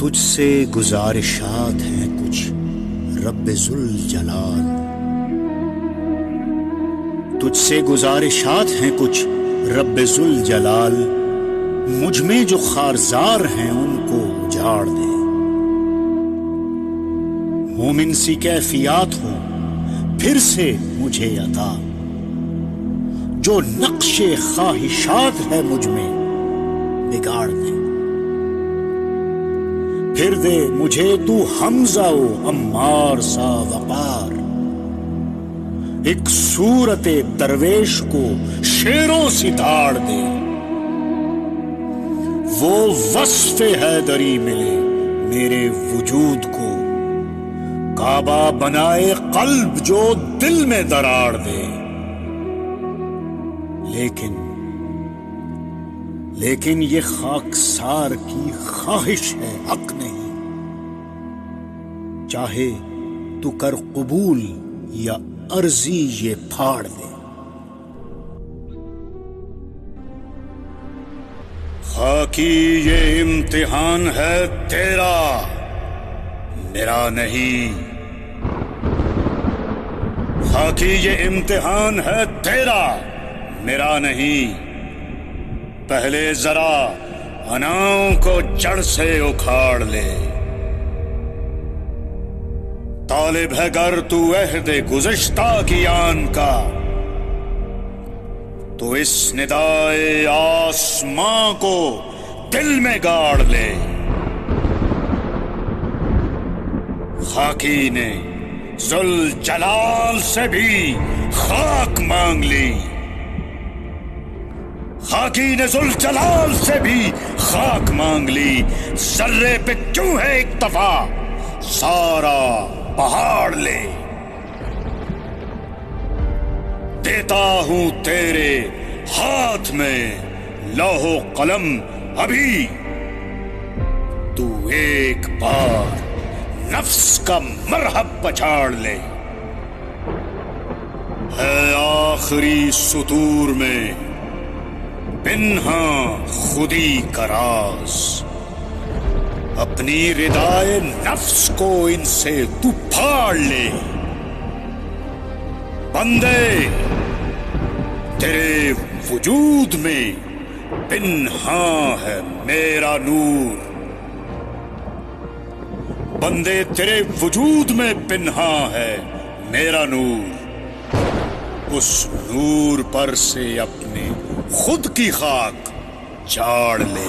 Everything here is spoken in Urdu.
تجھ سے گزارشات ہیں کچھ رب ذوالجلال، تجھ سے گزارشات ہیں کچھ رب ذوالجلال، مجھ میں جو خارزار ہیں ان کو اجاڑ دے۔ مومن سی کیفیات ہو پھر سے مجھے عطا، جو نقش خواہشات ہے مجھ میں بگاڑ دے۔ پھر دے مجھے تو حمزہ و عمار سا وقار، ایک صورت درویش کو شیروں سی دھاڑ دے۔ وہ وصف حیدری ملے میرے وجود کو، کعبہ بنائے قلب جو دل میں دراڑ دے۔ لیکن یہ خاکسار کی خواہش ہے، حق نہیں، چاہے تو کر قبول یا عرضی یہ پھاڑ دے۔ خاکی یہ امتحان ہے تیرا میرا نہیں، خاکی یہ امتحان ہے تیرا میرا نہیں، پہلے ذرا اناؤں کو جڑ سے اکھاڑ لے۔ طالب ہے گر تو عہد گزشتہ کی آن کا، تو اس ندائے آسماں کو دل میں گاڑ لے۔ خاکی نے ذوالجلال سے بھی خاک مانگ لی، خاکی نے ذوالجلال سے بھی خاک مانگ لی، ذرے پہ کیوں ہے اکتفا سارا پہاڑ لے۔ دیتا ہوں تیرے ہاتھ میں لوح و قلم ابھی، تو ایک بار نفس کا مرہب پچھاڑ لے۔ ہے آخری سطور میں پنہاں خودی کا راز، اپنی ردائے نفس کو ان سے تو پھاڑ لے۔ بندے تیرے وجود میں پنہاں ہے میرا نور، بندے تیرے وجود میں پنہاں ہے میرا نور، اس نور پر سے اپنے خود کی خاک جاڑ لے۔